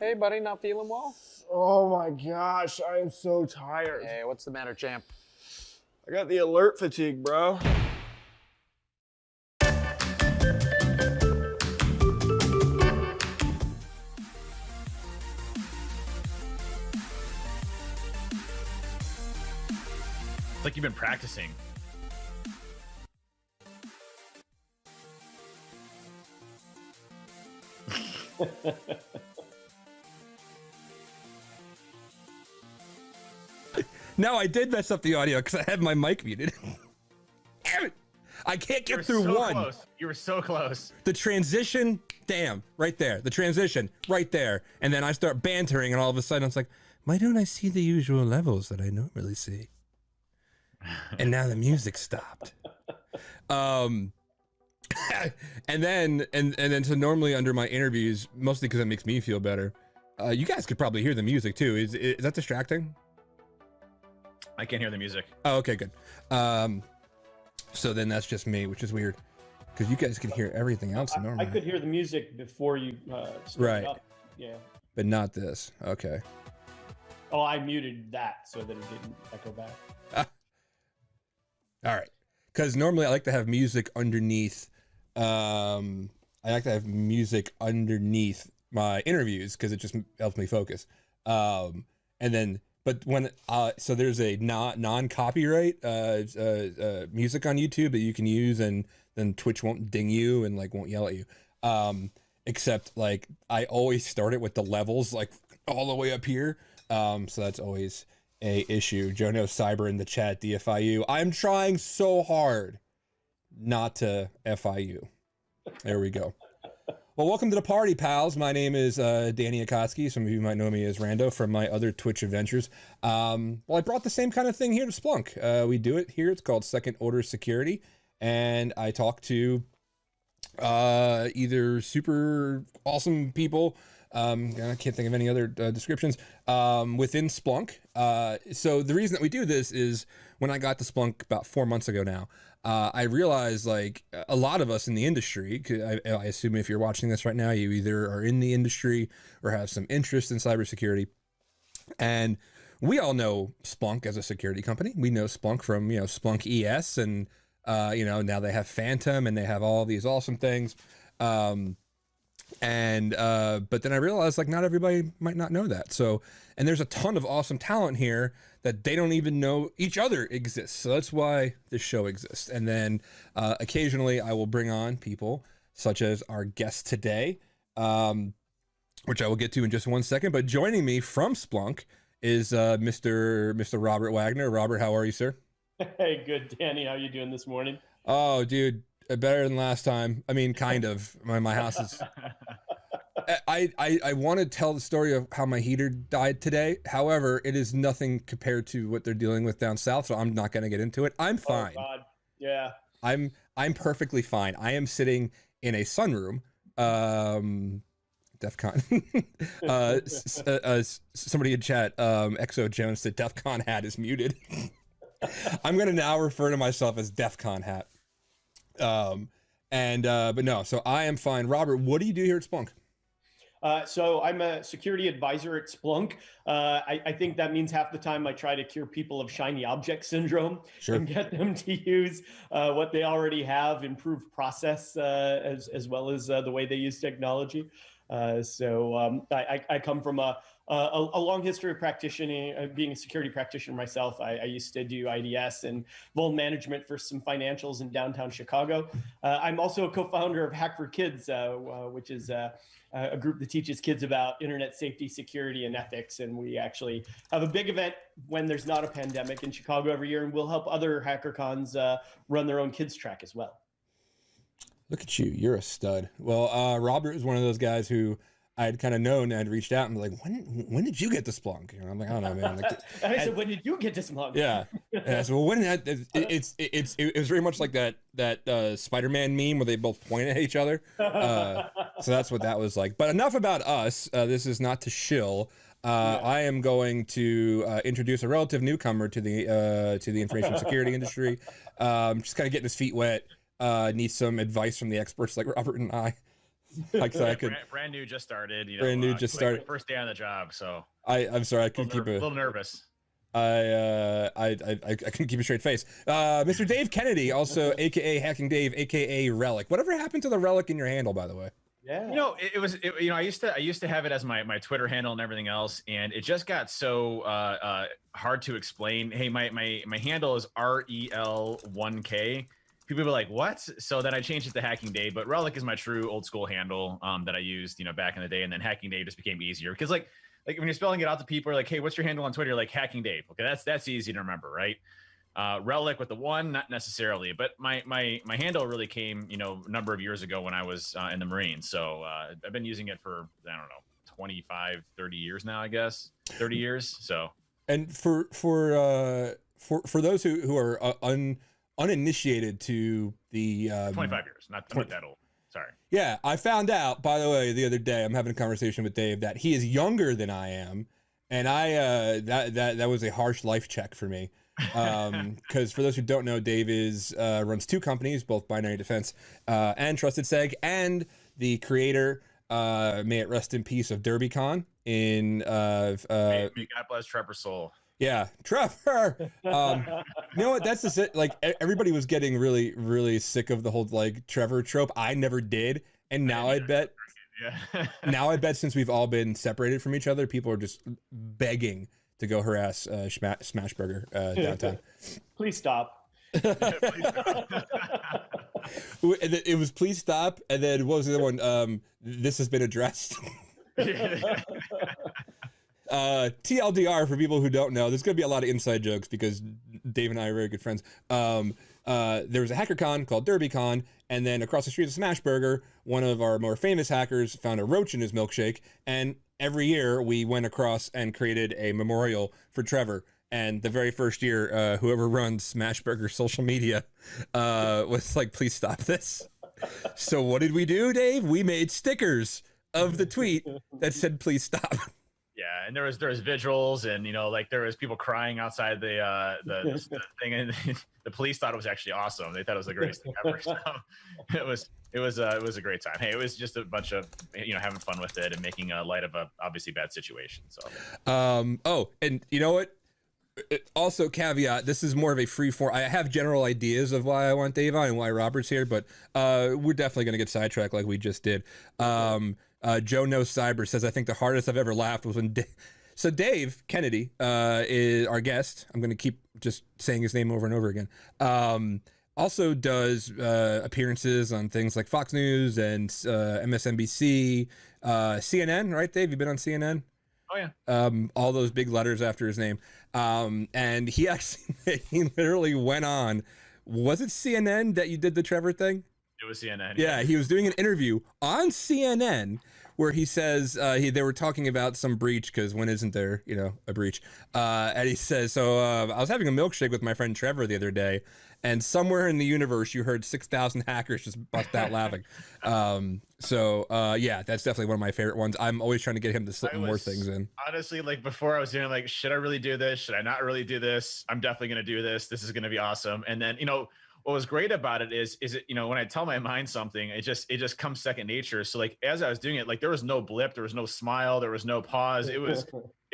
Hey, buddy, not feeling well? Oh my gosh, I am so tired. Hey, what's the matter, champ? I got the alert fatigue, bro. It's like you've been practicing. No, I did mess up the audio because I had my mic muted. Damn it! I can't get through so one. Close. You were so close. The transition, damn, right there. The transition, right there. And then I start bantering, and all of a sudden, it's like, why don't I see the usual levels that I normally see? And now the music stopped. And then so normally under my interviews, mostly because it makes me feel better. You guys could probably hear the music too. Is that distracting? I can't hear the music. Oh, okay, good. So then that's just me, which is weird, because you guys can hear everything else normally. I could hear the music before you started up. Yeah. But not this. Okay. Oh, I muted that so that it didn't echo back. All right. Because normally I like to have music underneath. I like to have music underneath my interviews because it just helps me focus. And then, but when so there's a non-copyright music on YouTube that you can use, and then Twitch won't ding you and like won't yell at you. Except like I always start it with the levels like all the way up here. So that's always a issue. Jono Cyber in the chat, DFIU. I'm trying so hard not to FIU. There we go. Well, welcome to the party, pals. My name is Danny Akatsuki. Some of you might know me as Rando from my other Twitch adventures. Well, I brought the same kind of thing here to Splunk. We do it here. It's called Second Order Security. And I talk to either super awesome people, I can't think of any other descriptions, within Splunk. So the reason that we do this is when I got to Splunk about 4 months ago now, I realized like a lot of us in the industry, I assume if you're watching this right now, you either are in the industry or have some interest in cybersecurity. And we all know Splunk as a security company. We know Splunk from, Splunk ES, and, now they have Phantom and they have all these awesome things. But then I realized like not everybody might not know that. So, and there's a ton of awesome talent here that they don't even know each other exists. So that's why this show exists. And then occasionally I will bring on people such as our guest today, which I will get to in just 1 second. But joining me from Splunk is Mr. Robert Wagner. Robert, how are you, sir? Hey, good, Danny. How are you doing this morning? Oh, dude, better than last time. I mean, kind of. My house is... I want to tell the story of how my heater died today. However, it is nothing compared to what they're dealing with down south, so I'm not going to get into it. I'm fine. Oh, God. Yeah. I'm perfectly fine. I am sitting in a sunroom. DEFCON. Somebody in chat, Exo Jones said DEFCON hat is muted. I'm going to now refer to myself as DEFCON hat. But no, so I am fine. Robert, what do you do here at Splunk? So I'm a security advisor at Splunk. I think that means half the time I try to cure people of shiny object syndrome and get them to use what they already have, improve process as well as the way they use technology. I come from a long history of practitioning, being a security practitioner myself. I used to do IDS and vuln management for some financials in downtown Chicago. I'm also a co-founder of Hack for Kids, which is a group that teaches kids about internet safety, security, and ethics. And we actually have a big event when there's not a pandemic in Chicago every year, and we'll help other HackerCons run their own kids track as well. Look at you. You're a stud. Well, Robert is one of those guys who I had kind of known. I'd reached out and be like, when did you get to Splunk? I'm like, I don't know, man. Like, I said, when did you get to Splunk? Yeah. Yeah. So when it was very much like that Spider-Man meme where they both point at each other. So that's what that was like. But enough about us. This is not to shill. I am going to introduce a relative newcomer to the information security industry. Just kind of getting his feet wet. Needs some advice from the experts like Robert and I. Like, so I could. Brand new, just started. You know, Brand new, just started. First day on the job, so I'm sorry, I couldn't keep a little nervous. I couldn't keep a straight face. Mr. Dave Kennedy, also AKA Hacking Dave, AKA Relic. Whatever happened to the Relic in your handle, by the way? Yeah. You know, I used to have it as my Twitter handle and everything else, and it just got so hard to explain. Hey, my handle is REL1K. People were like, what? So then I changed it to Hacking Dave, but Relic is my true old school handle that I used, back in the day, and then Hacking Dave just became easier because like when you're spelling it out to people, are like, hey, what's your handle on Twitter? You're like, Hacking Dave. Okay, that's easy to remember, right? Relic with the one, not necessarily, but my handle really came, a number of years ago when I was in the Marines. So I've been using it for, I don't know, 25, 30 years now, I guess, 30 years. So, and for those who are uninitiated to the 25 years, not that old. Sorry. Yeah, I found out, by the way, the other day, I'm having a conversation with Dave that he is younger than I am, and I that was a harsh life check for me. Because for those who don't know, Dave runs two companies, both Binary Defense and TrustedSec, and the creator, may it rest in peace, of Brrcon in May God bless Trevor's soul. Yeah, Trevor. You know what? That's just it. Like everybody was getting really, really sick of the whole like Trevor trope. I never did, and now I bet. Yeah. Now I bet since we've all been separated from each other, people are just begging to go harass Smashburger downtown. Please stop. It was please stop, and then what was the other one? This has been addressed. TLDR for people who don't know, there's going to be a lot of inside jokes because Dave and I are very good friends. There was a HackerCon called Brrcon, and then across the street of Smashburger, one of our more famous hackers found a roach in his milkshake, and every year we went across and created a memorial for Trevor. And the very first year, whoever runs Smashburger social media was like, please stop this. So what did we do, Dave? We made stickers of the tweet that said, please stop. Yeah, and there was vigils, and there was people crying outside the thing, and the police thought it was actually awesome. They thought it was the greatest thing ever. So it was a great time. Hey, it was just a bunch of having fun with it and making light of a obviously bad situation. So and you know what? Also, caveat: this is more of a free form. I have general ideas of why I want Dave on and why Robert's here, but we're definitely going to get sidetracked like we just did. Joe Knows Cyber says, I think the hardest I've ever laughed was when so Dave Kennedy is our guest. I'm going to keep just saying his name over and over again. Also does appearances on things like Fox News and MSNBC, CNN, right, Dave? You've been on CNN? Oh, yeah. All those big letters after his name. And he actually, he literally went on, was it CNN that you did the Trevor thing? It was CNN. Yeah, he was doing an interview on CNN where he says they were talking about some breach, because when isn't there, a breach? And he says, so I was having a milkshake with my friend Trevor the other day, and somewhere in the universe you heard 6,000 hackers just bust out laughing. Yeah, that's definitely one of my favorite ones. I'm always trying to get him to slip more things in. Honestly, like before I was doing like, should I really do this? Should I not really do this? I'm definitely going to do this. This is going to be awesome. And then, what was great about it is it, when I tell my mind something, it just comes second nature. So like, as I was doing it, like there was no blip, there was no smile, there was no pause. It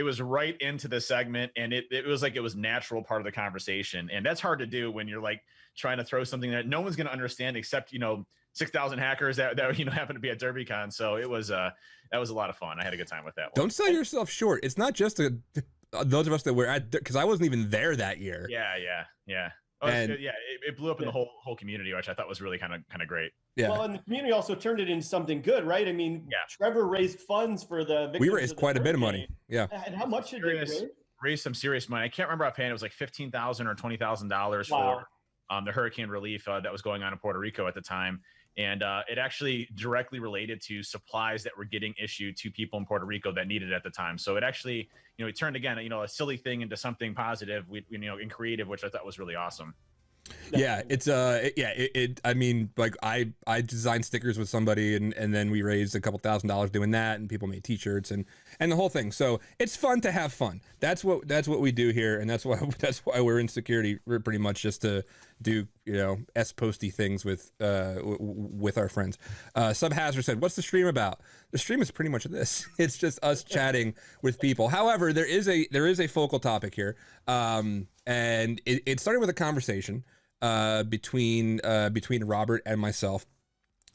was right into the segment. And it was like, it was natural part of the conversation. And that's hard to do when you're like trying to throw something that no one's going to understand except, 6,000 hackers that happen to be at Brrcon. So that was a lot of fun. I had a good time with that one. Don't sell yourself short. It's not just those of us that were at, because I wasn't even there that year. Yeah. Oh, it blew up in the whole community, which I thought was really kind of great. Yeah. Well, and the community also turned it into something good, right? I mean, Trevor raised funds for the victims. We raised quite a bit of money. Yeah. And how much did they raise? Some serious money. I can't remember offhand. It was like $15,000 or $20,000 for the hurricane relief that was going on in Puerto Rico at the time. And it actually directly related to supplies that were getting issued to people in Puerto Rico that needed it at the time. So it actually, it turned again, a silly thing into something positive, and creative, which I thought was really awesome. Yeah, it's I mean, like I designed stickers with somebody, and then we raised a couple $1,000 doing that, and people made T-shirts and the whole thing. So it's fun to have fun. That's what we do here, and that's why we're in security. We're pretty much just to do posty things with our friends. Subhazard said, "What's the stream about?" The stream is pretty much this. It's just us chatting with people. However, there is a focal topic here, and it started with a conversation between Robert and myself.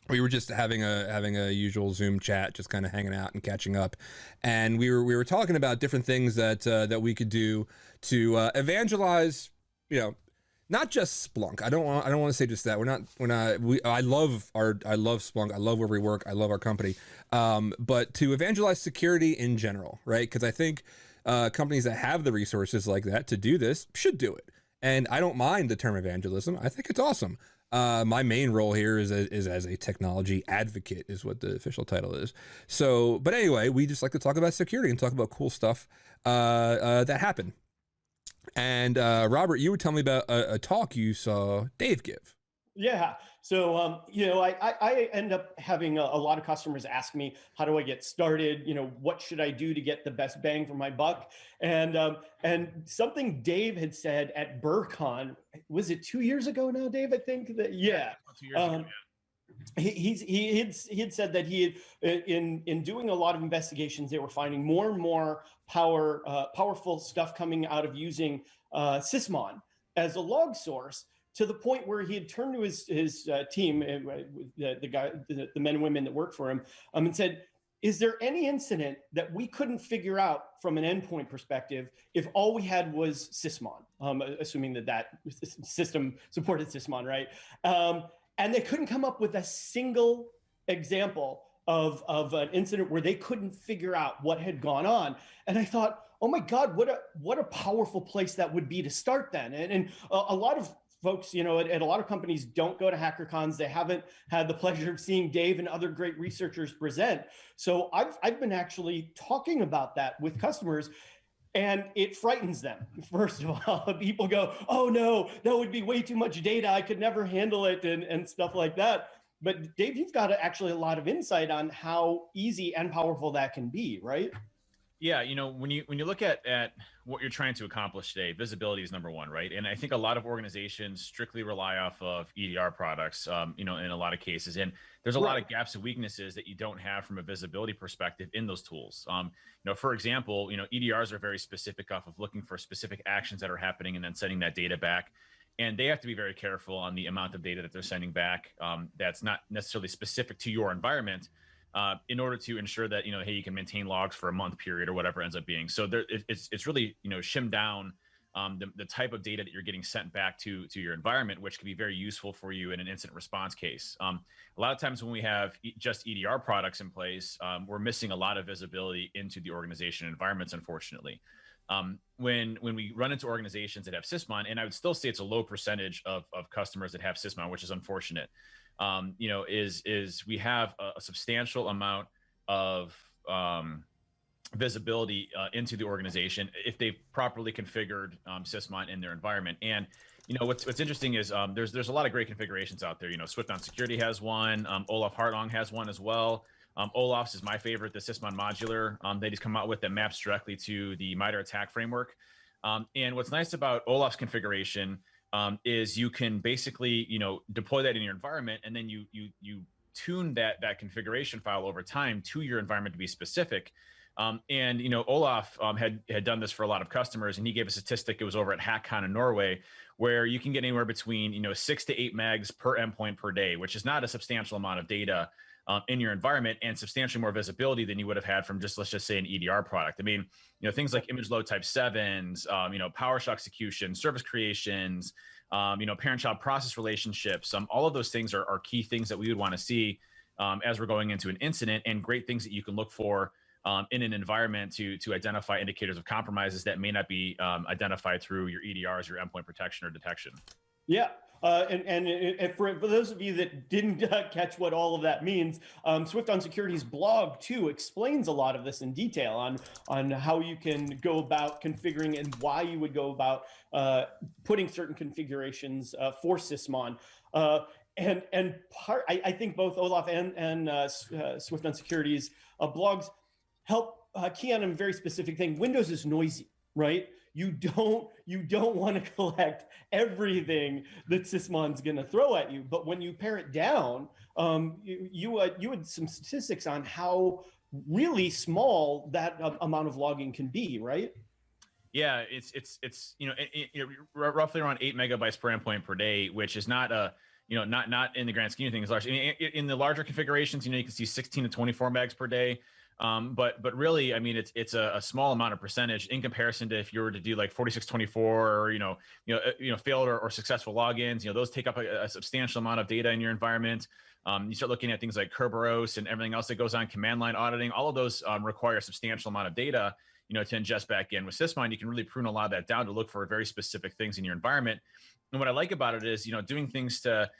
We were just having a usual Zoom chat, just kind of hanging out and catching up, and we were talking about different things that we could do to evangelize, not just Splunk. I don't want to say just that. I love Splunk. I love where we work. I love our company. But to evangelize security in general, right? Because I think companies that have the resources like that to do this should do it. And I don't mind the term evangelism. I think it's awesome. My main role here is as a technology advocate, is what the official title is. So, but anyway, we just like to talk about security and talk about cool stuff that happened. And Robert, you would tell me about a talk you saw Dave give. Yeah. So, I end up having a lot of customers ask me, how do I get started? What should I do to get the best bang for my buck? And something Dave had said at Brrcon, was it 2 years ago now, Dave? I think that, yeah. 2 years ago, yeah. He had said that he had, in doing a lot of investigations, they were finding more and more powerful stuff coming out of using Sysmon as a log source, to the point where he had turned to his team, the men and women that work for him, and said, is there any incident that we couldn't figure out from an endpoint perspective if all we had was Sysmon, assuming that system supported Sysmon, right? And they couldn't come up with a single example of an incident where they couldn't figure out what had gone on. And I thought, oh my God, what a powerful place that would be to start then. And a lot of folks, at a lot of companies don't go to HackerCons. They haven't had the pleasure of seeing Dave and other great researchers present. So I've been actually talking about that with customers, and it frightens them. First of all, people go, oh no, that would be way too much data. I could never handle it, and stuff like that. But Dave, you've got actually a lot of insight on how easy and powerful that can be, right? Yeah, when you look at what you're trying to accomplish today, visibility is number one, right? And I think a lot of organizations strictly rely off of EDR products, in a lot of cases. And there's a lot of gaps and weaknesses that you don't have from a visibility perspective in those tools. For example, EDRs are very specific off of looking for specific actions that are happening and then sending that data back. And they have to be very careful on the amount of data that they're sending back that's not necessarily specific to your environment, in order to ensure that, hey, you can maintain logs for a month period or whatever it ends up being. So it's really, shimmed down the type of data that you're getting sent back to your environment, which can be very useful for you in an incident response case. A lot of times when we have just EDR products in place, we're missing a lot of visibility into the organization environments, unfortunately. When we run into organizations that have Sysmon, and I would still say it's a low percentage of customers that have Sysmon, which is unfortunate. Is we have a substantial amount of visibility into the organization if they've properly configured Sysmon in their environment. And what's interesting is there's a lot of great configurations out there. Swift on Security has one. Olaf Hartong has one as well. Olaf's is my favorite, the Sysmon modular that he's come out with that maps directly to the MITRE ATT&CK framework. And what's nice about Olaf's configuration is you can basically, deploy that in your environment, and then you tune that configuration file over time to your environment to be specific. And Olaf had done this for a lot of customers, and he gave a statistic. It was over at HackCon in Norway, where you can get anywhere between 6 to 8 megs per endpoint per day, which is not a substantial amount of data in your environment, and substantially more visibility than you would have had from let's just say an EDR product. I mean, things like image load type 7s, PowerShell execution, service creations, parent-child process relationships. All of those things are key things that we would want to see as we're going into an incident, and great things that you can look for in an environment to identify indicators of compromises that may not be identified through your EDRs, your endpoint protection or detection. Yeah. And for those of you that didn't catch what all of that means, Swift on Security's blog too explains a lot of this in detail on how you can go about configuring and why you would go about putting certain configurations for Sysmon. I think both Olaf and Swift on Security's blogs help key on a very specific thing. Windows is noisy, right? You don't want to collect everything that Sysmon's going to throw at you. But when you pare it down, you had some statistics on how really small that amount of logging can be, right? Yeah, it's roughly around 8 megabytes per endpoint per day, which is not not in the grand scheme of things large. In the larger configurations, you can see 16 to 24 megs per day. But really, I mean, it's a small amount of percentage in comparison to if you were to do like 4624 or failed or successful logins. Those take up a substantial amount of data in your environment. You start looking at things like Kerberos and everything else that goes on, command line auditing. All of those require a substantial amount of data, to ingest back in. With Sysmon, you can really prune a lot of that down to look for very specific things in your environment. And what I like about it is, doing things to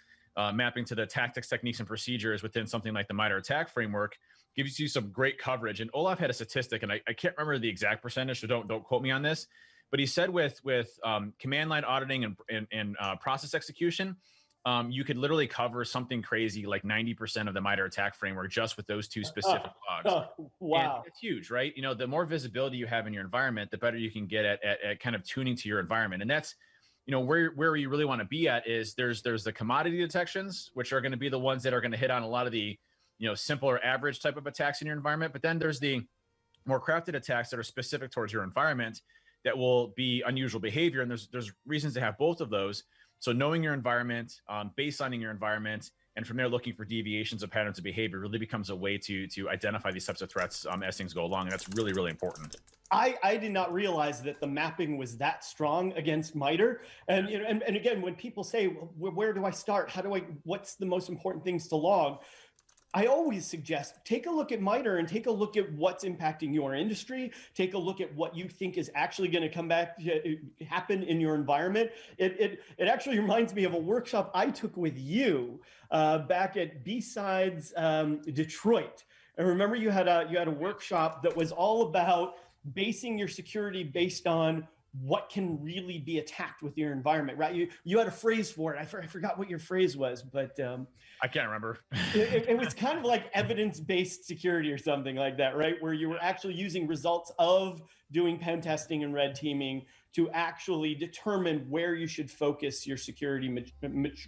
mapping to the tactics, techniques, and procedures within something like the MITRE ATT&CK framework gives you some great coverage. And Olaf had a statistic, and I can't remember the exact percentage, so don't quote me on this, but he said with command line auditing and process execution, you could literally cover something crazy like 90% of the MITRE ATT&CK framework just with those two specific logs. Wow. And it's huge, right? The more visibility you have in your environment, the better you can get at kind of tuning to your environment. And that's where you really want to be at is there's the commodity detections, which are going to be the ones that are going to hit on a lot of the simpler average type of attacks in your environment. But then there's the more crafted attacks that are specific towards your environment that will be unusual behavior. And there's reasons to have both of those. So knowing your environment, baselining your environment, and from there looking for deviations of patterns of behavior really becomes a way to identify these types of threats as things go along. And that's really, really important. I did not realize that the mapping was that strong against MITRE. And again, when people say, well, where do I start? What's the most important things to log? I always suggest take a look at MITRE and take a look at what's impacting your industry. Take a look at what you think is actually going to come back happen in your environment. It actually reminds me of a workshop I took with you back at B-Sides Detroit. And remember, you had a workshop that was all about basing your security based on what can really be attacked with your environment, right? You had a phrase for it. I forgot what your phrase was, but I can't remember. it was kind of like evidence-based security or something like that, right? Where you were actually using results of doing pen testing and red teaming to actually determine where you should focus your security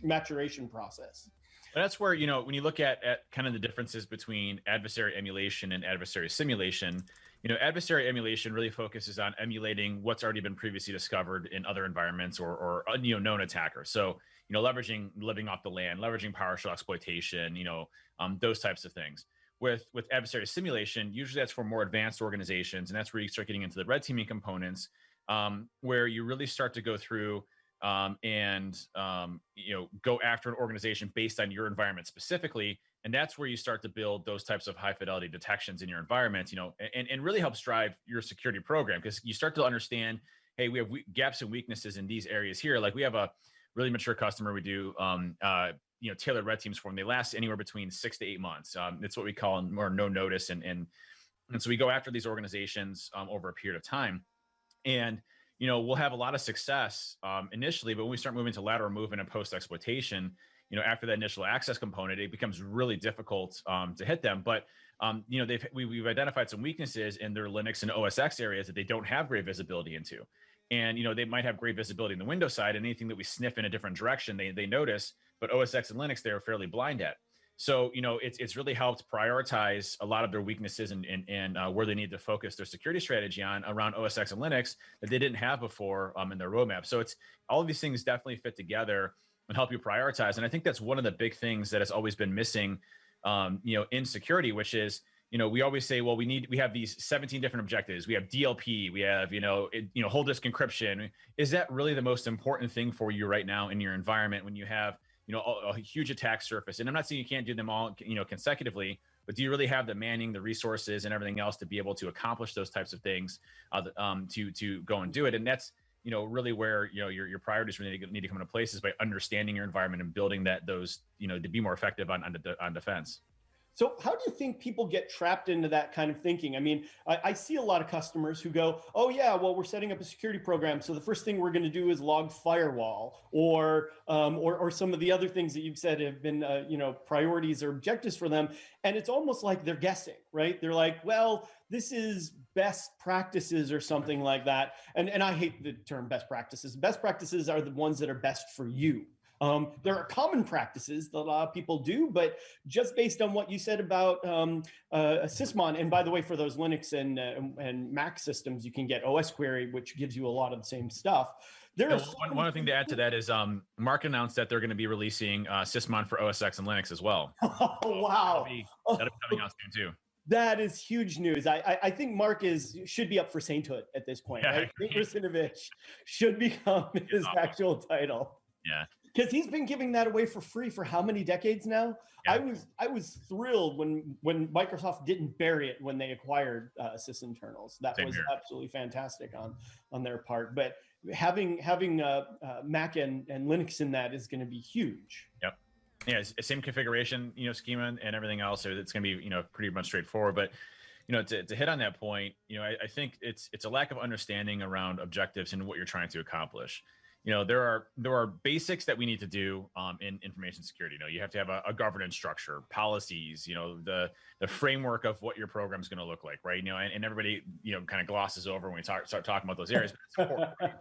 maturation process. But that's where, when you look at kind of the differences between adversary emulation and adversary simulation, adversary emulation really focuses on emulating what's already been previously discovered in other environments or known attackers. So, leveraging living off the land, leveraging PowerShell exploitation, those types of things. With adversary simulation, usually that's for more advanced organizations, and that's where you start getting into the red teaming components, where you really start to go through and go after an organization based on your environment specifically. And that's where you start to build those types of high fidelity detections in your environment, and really helps drive your security program, because you start to understand, hey, we have gaps and weaknesses in these areas here. Like we have a really mature customer. We do, tailored red teams for them. They last anywhere between 6 to 8 months. It's what we call more no notice. And so we go after these organizations over a period of time, and we'll have a lot of success initially, but when we start moving to lateral movement and post exploitation, after that initial access component, it becomes really difficult to hit them. But we've identified some weaknesses in their Linux and OS X areas that they don't have great visibility into. And they might have great visibility in the Windows side, and anything that we sniff in a different direction, they notice. But OS X and Linux, they're fairly blind at. So it's really helped prioritize a lot of their weaknesses and where they need to focus their security strategy on around OS X and Linux that they didn't have before in their roadmap. So it's all of these things definitely fit together and help you prioritize. And I think that's one of the big things that has always been missing, in security, which is, we always say, well, we have these 17 different objectives. We have DLP, we have, whole disk encryption. Is that really the most important thing for you right now in your environment when you have, a huge attack surface? And I'm not saying you can't do them all, consecutively, but do you really have the manning, the resources, and everything else to be able to accomplish those types of things, to go and do it? And that's really where, your priorities really need to come into place is by understanding your environment and building those, to be more effective on defense. So how do you think people get trapped into that kind of thinking? I mean, I see a lot of customers who go, oh yeah, well, we're setting up a security program, so the first thing we're going to do is log firewall, or some of the other things that you've said have been, priorities or objectives for them. And it's almost like they're guessing, right? They're like, well, this is best practices or something like that. And I hate the term best practices. Best practices are the ones that are best for you. There are common practices that a lot of people do, but just based on what you said about Sysmon, and by the way, for those Linux and Mac systems, you can get OS Query, which gives you a lot of the same stuff. One other thing to add to that is Mark announced that they're going to be releasing Sysmon for OS X and Linux as well. Oh, wow. That'll be coming out soon too. That is huge news. I think Mark should be up for sainthood at this point. Yeah, right? I think Rusinovich should become his actual title. Yeah. Because he's been giving that away for free for how many decades now? Yeah. I was thrilled when Microsoft didn't bury it when they acquired sysinternals. That Same was here. absolutely fantastic on their part. But having Mac and Linux in that is going to be huge. Yep. Yeah, it's the same configuration, schema and everything else. So it's going to be, pretty much straightforward. But to hit on that point, I think it's a lack of understanding around objectives and what you're trying to accomplish. There are basics that we need to do in information security. You have to have a governance structure, policies, the framework of what your program is going to look like, right? And everybody, kind of glosses over when we start talking about those areas, but it's important, right?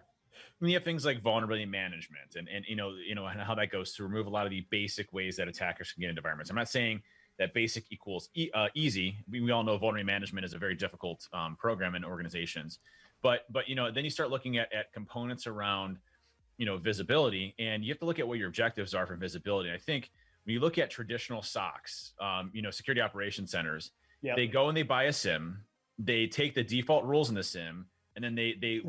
And you have things like vulnerability management and and how that goes to remove a lot of the basic ways that attackers can get into environments. I'm not saying that basic equals easy. We all know vulnerability management is a very difficult program in organizations, but then you start looking at components around visibility, and you have to look at what your objectives are for visibility. I think when you look at traditional SOCs, security operations centers, Yep. They go and they buy a SIM, they take the default rules in the SIM, and then they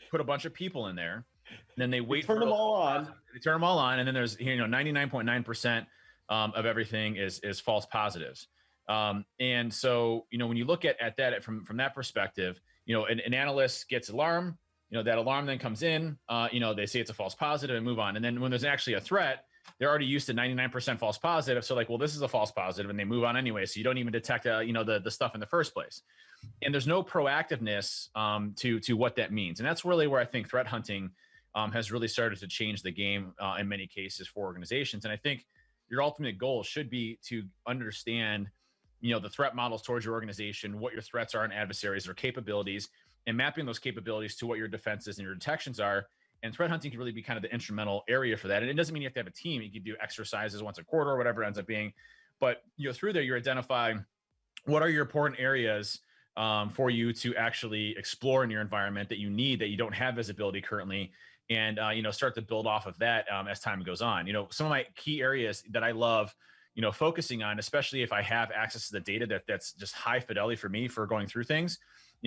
put a bunch of people in there, and then they wait turn them all on. They turn them all on, and then there's 99.9% of everything is false positives. And so when you look at that from that perspective, an analyst gets alarm. That alarm then comes in, they say it's a false positive and move on. And then when there's actually a threat, they're already used to 99% false positive. So like, well, this is a false positive, and they move on anyway. So you don't even detect, the stuff in the first place. And there's no proactiveness to what that means. And that's really where I think threat hunting has really started to change the game in many cases for organizations. And I think your ultimate goal should be to understand, the threat models towards your organization, what your threats are and adversaries or capabilities, and mapping those capabilities to what your defenses and your detections are. And threat hunting can really be kind of the instrumental area for that. And it doesn't mean you have to have a team. You can do exercises once a quarter or whatever it ends up being. But through there, you identify what are your important areas for you to actually explore in your environment that you don't have visibility currently, and start to build off of that as time goes on. Some of my key areas that I love focusing on, especially if I have access to the data that's just high fidelity for me for going through things.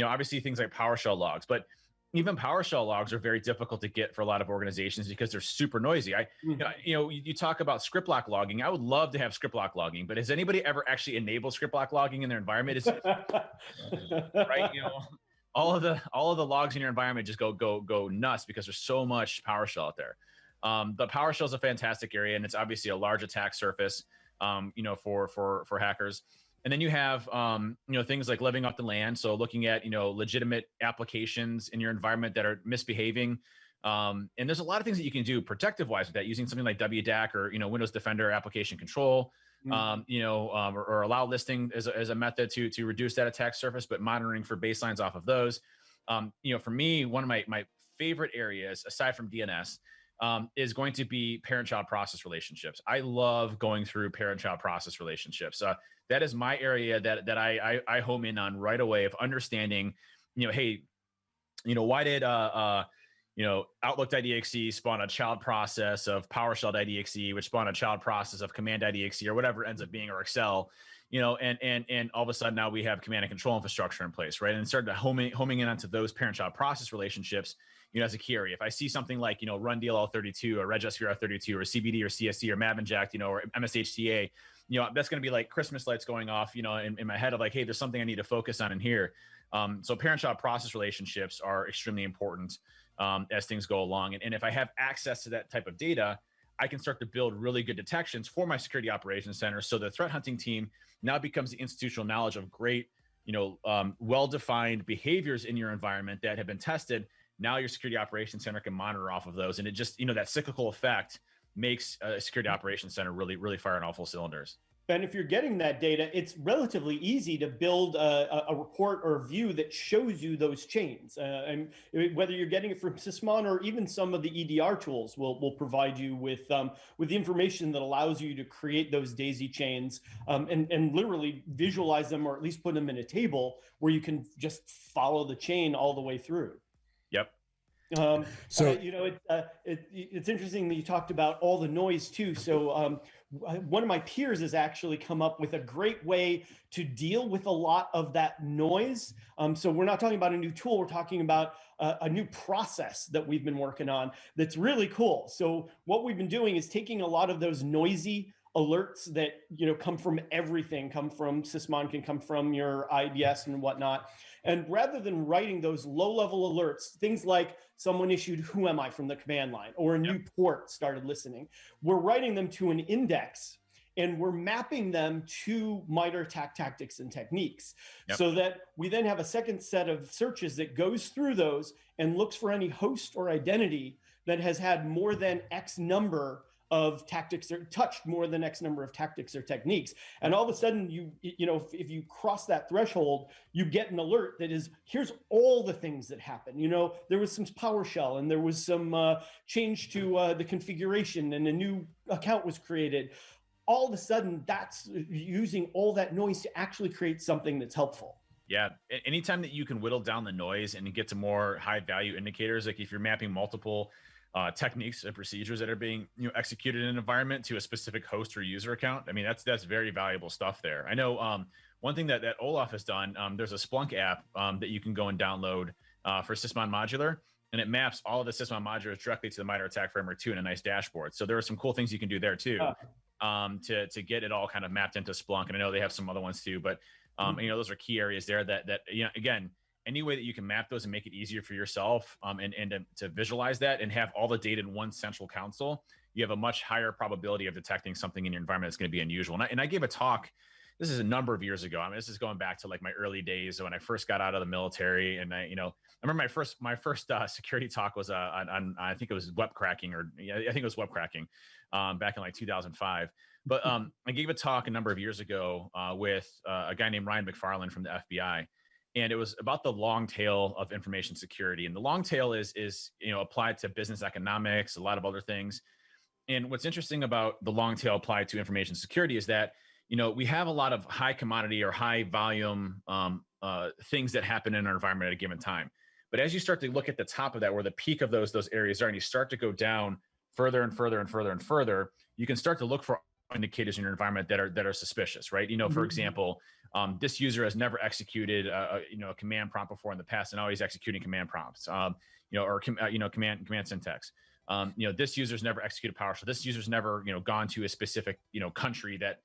Obviously things like PowerShell logs, but even PowerShell logs are very difficult to get for a lot of organizations because they're super noisy. You talk about script lock logging. I would love to have script lock logging, but has anybody ever actually enabled script lock logging in their environment? It's right. All of the logs in your environment just go nuts because there's so much PowerShell out there. The PowerShell is a fantastic area, and it's obviously a large attack surface, for hackers. And then you have, things like living off the land. So looking at, legitimate applications in your environment that are misbehaving. And there's a lot of things that you can do protective wise with that, using something like WDAC or, Windows Defender application control, or allow listing as a method to reduce that attack surface, but monitoring for baselines off of those. For me, one of my favorite areas aside from DNS is going to be parent-child process relationships. I love going through parent-child process relationships. That is my area that I home in on right away of understanding, hey, why did Outlook.exe spawn a child process of PowerShell.exe, which spawned a child process of Command.exe or whatever it ends up being, or Excel, and all of a sudden now we have command and control infrastructure in place, right? And started homing in onto those parent-child process relationships, as a key area. If I see something like, run DLL32 or RegSPR32 or CBD or CSC or Mavenjack, or MSHTA, that's going to be like Christmas lights going off, in my head of like, hey, there's something I need to focus on in here. So parent-child process relationships are extremely important as things go along. And if I have access to that type of data, I can start to build really good detections for my security operations center. So the threat hunting team now becomes the institutional knowledge of great, well-defined behaviors in your environment that have been tested. Now your security operations center can monitor off of those. And it just, that cyclical effect makes a security operations center really, really fire on all full cylinders. And if you're getting that data, it's relatively easy to build a report or view that shows you those chains. And whether you're getting it from Sysmon or even some of the EDR tools will provide you with the information that allows you to create those daisy chains and literally visualize them, or at least put them in a table where you can just follow the chain all the way through. Yep. It's interesting that you talked about all the noise too. So one of my peers has actually come up with a great way to deal with a lot of that noise. So we're not talking about a new tool, we're talking about a new process that we've been working on that's really cool. So what we've been doing is taking a lot of those noisy alerts that come from everything, come from Sysmon, can come from your IDS and whatnot. And rather than writing those low-level alerts, things like someone issued "Who am I?" from the command line, or a new port started listening, we're writing them to an index, and we're mapping them to MITRE attack tactics and techniques, so that we then have a second set of searches that goes through those and looks for any host or identity that has had more than X number of tactics, or touched more than X number of tactics or techniques. And all of a sudden, if you cross that threshold, you get an alert that is, here's all the things that happen. There was some PowerShell, and there was some change to the configuration, and a new account was created. All of a sudden, that's using all that noise to actually create something that's helpful. Yeah. Anytime that you can whittle down the noise and get to more high value indicators, like if you're mapping multiple techniques and procedures that are being executed in an environment to a specific host or user account, I mean, that's very valuable stuff there. I know one thing that Olaf has done, there's a Splunk app that you can go and download for Sysmon Modular, and it maps all of the Sysmon modulars directly to the MITRE ATT&CK Framework 2 in a nice dashboard. So there are some cool things you can do there too, to get it all kind of mapped into Splunk. And I know they have some other ones too, but those are key areas there that again, any way that you can map those and make it easier for yourself and to visualize that and have all the data in one central console, you have a much higher probability of detecting something in your environment that's going to be unusual. And I gave a talk, this is a number of years ago. I mean, this is going back to like my early days when I first got out of the military. And I remember my first security talk was on I think it was web cracking, back in like 2005. But I gave a talk a number of years ago with a guy named Ryan McFarland from the FBI. And it was about the long tail of information security. And the long tail is applied to business economics, a lot of other things. And what's interesting about the long tail applied to information security is that, we have a lot of high commodity or high volume things that happen in our environment at a given time. But as you start to look at the top of that, where the peak of those areas are, and you start to go down further and further and further and further, you can start to look for indicators in your environment that are suspicious, right? For example, this user has never executed a command prompt before in the past, and now he's executing command prompts, command syntax. This user's never executed PowerShell. This user's never gone to a specific country that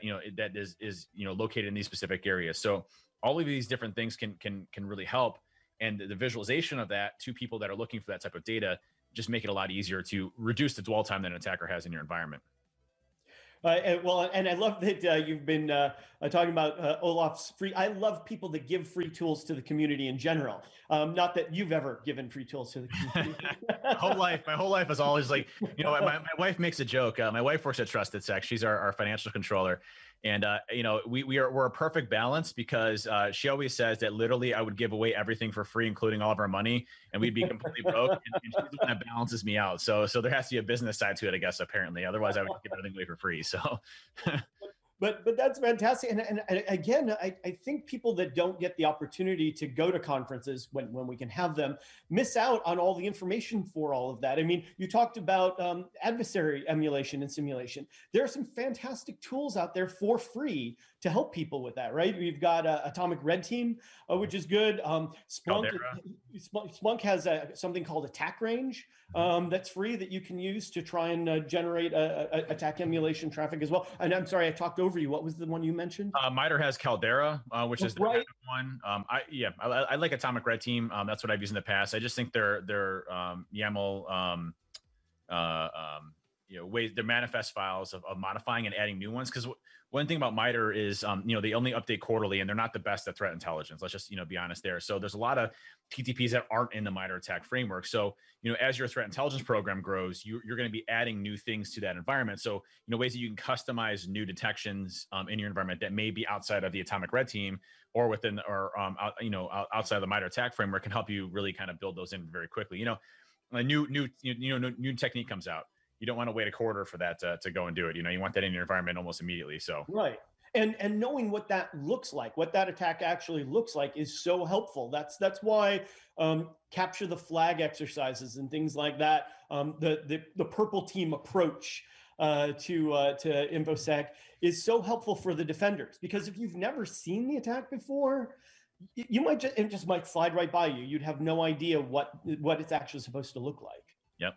is located in these specific areas. So all of these different things can really help, and the visualization of that to people that are looking for that type of data just make it a lot easier to reduce the dwell time that an attacker has in your environment. And I love that you've been talking about Olaf's free. I love people that give free tools to the community in general. Not that you've ever given free tools to the community. my whole life is always like, my wife makes a joke. My wife works at TrustedSec. She's our financial controller. And, we're a perfect balance, because she always says that literally I would give away everything for free, including all of our money, and we'd be completely broke. And she's the one that balances me out. So there has to be a business side to it, I guess, apparently. Otherwise, I would give everything away for free. So. But that's fantastic. And again, I think people that don't get the opportunity to go to conferences when we can have them miss out on all the information for all of that. I mean, you talked about adversary emulation and simulation. There are some fantastic tools out there for free to help people with that, right? We've got Atomic Red Team, which is good. Splunk has something called Attack Range that's free that you can use to try and generate attack emulation traffic as well. And I'm sorry, I talked over overview, what was the one you mentioned? MITRE has Caldera, which is the right. one. I like Atomic Red Team. That's what I've used in the past. I just think their YAML ways, their manifest files of modifying and adding new ones. Because one thing about MITRE is they only update quarterly, and they're not the best at threat intelligence. Let's just be honest there. So there's a lot of TTPs that aren't in the MITRE attack framework. So as your threat intelligence program grows, you're going to be adding new things to that environment. So ways that you can customize new detections in your environment that may be outside of the Atomic Red Team or within outside of the MITRE attack framework can help you really kind of build those in very quickly. A new technique comes out. You don't want to wait a quarter for that to go and do it. You want that in your environment almost immediately. So right. And knowing what that looks like, what that attack actually looks like, is so helpful. That's why capture the flag exercises and things like that, the purple team approach to InfoSec is so helpful for the defenders, because if you've never seen the attack before, you might it just might slide right by you. You'd have no idea what it's actually supposed to look like. Yep.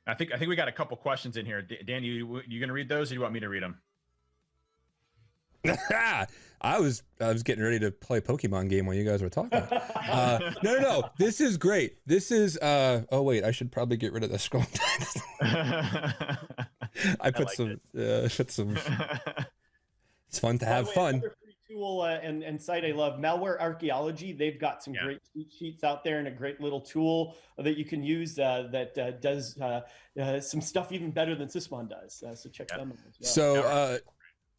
I think we got a couple questions in here. Dan, you going to read those, or do you want me to read them? I was getting ready to play a Pokemon game while you guys were talking. No. This is great. This is oh wait, I should probably get rid of the scroll text. I put some it's fun to have fun. Another free tool and site I love, Malware Archaeology. They've got some great cheat sheets out there and a great little tool that you can use that does some stuff even better than Sysmon does. So check them out as well. So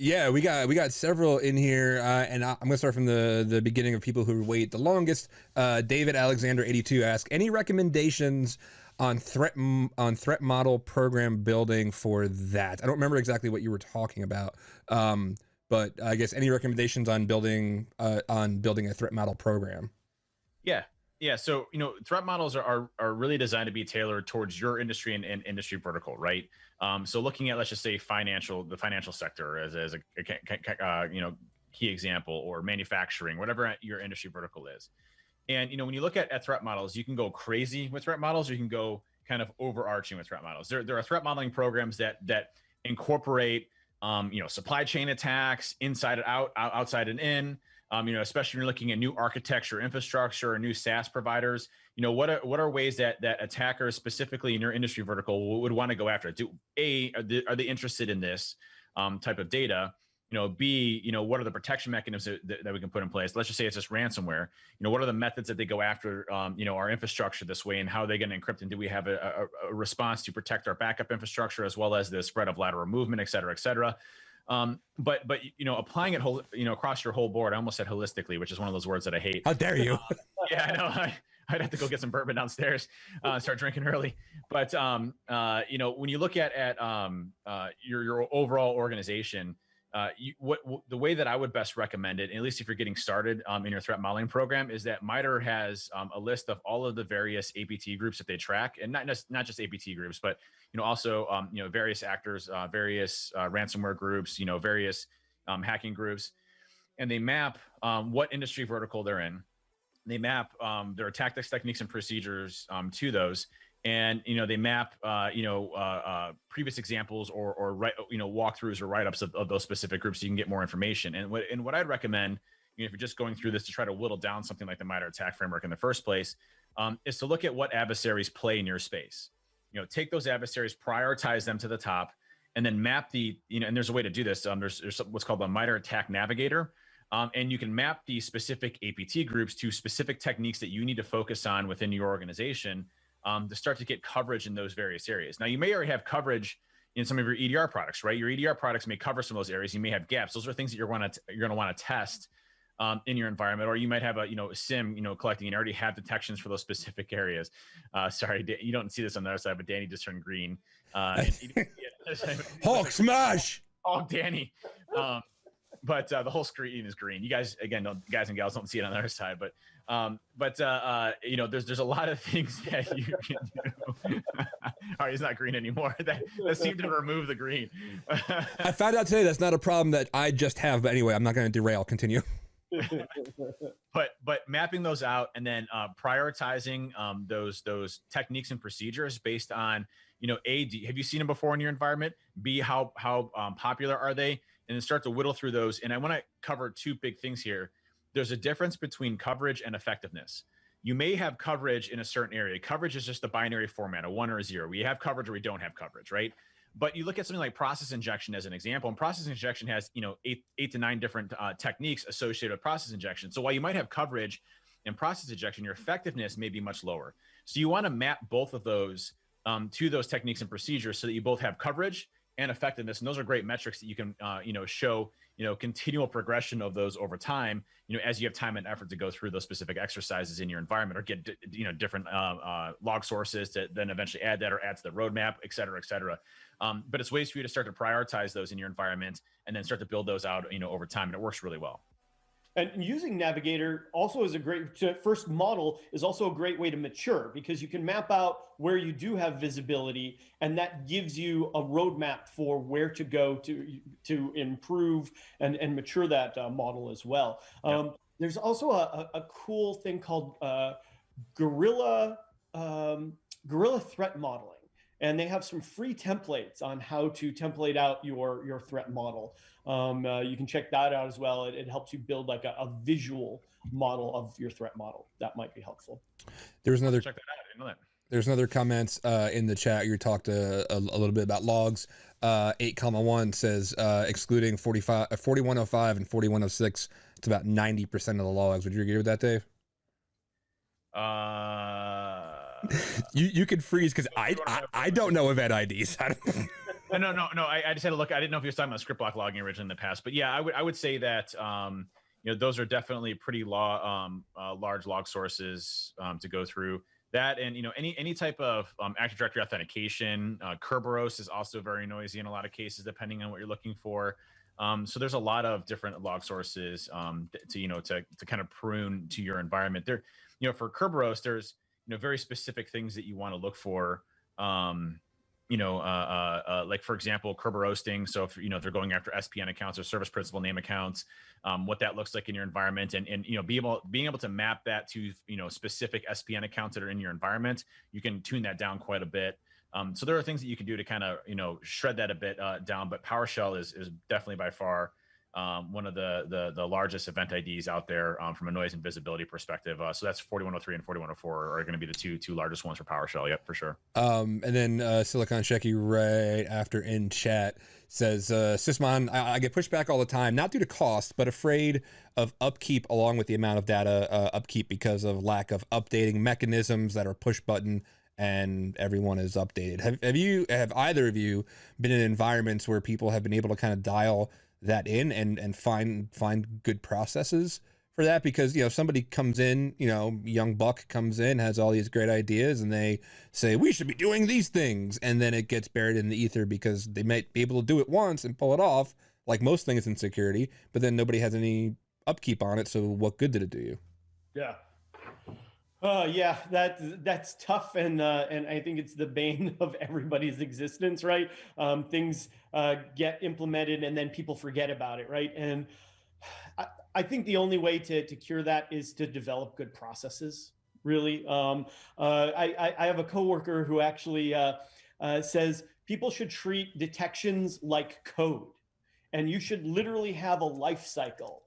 yeah, we got several in here, and I'm gonna start from the beginning of people who wait the longest. David Alexander 82 asks, any recommendations on threat model program building for that? I don't remember exactly what you were talking about, but I guess any recommendations on building a threat model program? Yeah. So threat models are really designed to be tailored towards your industry and industry vertical, right? So looking at, let's just say the financial sector as a key example, or manufacturing, whatever your industry vertical is. And when you look at threat models, you can go crazy with threat models, or you can go kind of overarching with threat models. There are threat modeling programs that incorporate supply chain attacks, inside and out, outside and in. Especially when you're looking at new architecture, infrastructure, or new SaaS providers. What are ways that attackers, specifically in your industry vertical, would want to go after it? Are they interested in this type of data? B, what are the protection mechanisms that we can put in place? Let's just say it's just ransomware. What are the methods that they go after, our infrastructure this way, and how are they going to encrypt? And do we have a response to protect our backup infrastructure, as well as the spread of lateral movement, et cetera, et cetera? But applying it across your whole board. I almost said holistically, which is one of those words that I hate. How dare you? Yeah, I know. I'd have to go get some bourbon downstairs, start drinking early. But when you look at your overall organization, the way that I would best recommend it, at least if you're getting started in your threat modeling program, is that MITRE has a list of all of the various APT groups that they track, and not just APT groups, but also various actors, various ransomware groups, various hacking groups, and they map what industry vertical they're in. They map their tactics, techniques, and procedures to those. And they map previous examples or walkthroughs or write-ups of those specific groups, so you can get more information. And what I'd recommend, if you're just going through this to try to whittle down something like the MITRE attack framework in the first place, is to look at what adversaries play in your space. Take those adversaries, prioritize them to the top, and then map and there's a way to do this. There's what's called the MITRE attack navigator. And you can map these specific APT groups to specific techniques that you need to focus on within your organization to start to get coverage in those various areas. Now, you may already have coverage in some of your EDR products, right? Your EDR products may cover some of those areas. You may have gaps. Those are things that you're going to want to test in your environment, or you might have a SIM collecting and already have detections for those specific areas. Sorry, you don't see this on the other side, but Danny just turned green. Hulk smash! Oh, Danny. But the whole screen is green. You guys, again, guys and gals don't see it on the other side, but there's a lot of things that you can do. All right, he's not green anymore. That seemed to remove the green. I found out today that's not a problem that I just have, but anyway, I'm not going to derail. Continue. But mapping those out and then prioritizing those techniques and procedures based on Have you seen them before in your environment? B, how popular are they? And then start to whittle through those. And I want to cover two big things here. There's a difference between coverage and effectiveness. You may have coverage in a certain area. Coverage is just a binary format, a 1 or a 0. We have coverage or we don't have coverage, right? But you look at something like process injection as an example, and process injection has, 8 to 9 different techniques associated with process injection. So while you might have coverage in process injection, your effectiveness may be much lower. So you want to map both of those to those techniques and procedures so that you both have coverage and effectiveness. And those are great metrics that you can, show, continual progression of those over time, as you have time and effort to go through those specific exercises in your environment, or get, different log sources to then eventually add that or add to the roadmap, et cetera, et cetera. But it's ways for you to start to prioritize those in your environment and then start to build those out, over time. And it works really well. And using Navigator also is a great first model is also a great way to mature, because you can map out where you do have visibility, and that gives you a roadmap for where to go to improve and mature that model as well. Yep. There's also a cool thing called Guerrilla threat modeling. And they have some free templates on how to template out your threat model. You can check that out as well. It helps you build like a visual model of your threat model. That might be helpful. There's another. Check that out. I didn't know that. There's another comments in the chat. You talked a little bit about logs. 8,1 says excluding 4105 and 4106, it's about 90% of the logs. Would you agree with that, Dave? You could freeze because I don't know event IDs. No. I just had to look. I didn't know if you were talking about script block logging originally in the past, but yeah, I would say that those are definitely pretty large log sources to go through. That, and any type of Active Directory authentication. Kerberos is also very noisy in a lot of cases, depending on what you're looking for. So there's a lot of different log sources to kind of prune to your environment. There, for Kerberos, there's very specific things that you want to look for. Like for example, Kerberosting. So if they're going after SPN accounts or service principal name accounts, what that looks like in your environment, and being able to map that to specific SPN accounts that are in your environment, you can tune that down quite a bit. So there are things that you can do to kind of shred that a bit down. But PowerShell is definitely by far one of the largest event IDs out there from a noise and visibility perspective. So that's 4103 and 4104 are going to be the two largest ones for PowerShell. Yep, for sure. And then Silicon Shecky right after in chat says, Sysmon, I get pushback all the time, not due to cost, but afraid of upkeep along with the amount of data upkeep because of lack of updating mechanisms that are push button and everyone is updated. Have either of you been in environments where people have been able to kind of dial that in and find good processes for that? Because if somebody comes in, young buck comes in, has all these great ideas, and they say we should be doing these things, and then it gets buried in the ether because they might be able to do it once and pull it off, like most things in security, but then nobody has any upkeep on it. So what good did it do you? Yeah. That's tough, and I think it's the bane of everybody's existence, right? Things get implemented and then people forget about it, right? And I think the only way to cure that is to develop good processes. Really, I have a coworker who actually says people should treat detections like code, and you should literally have a life cycle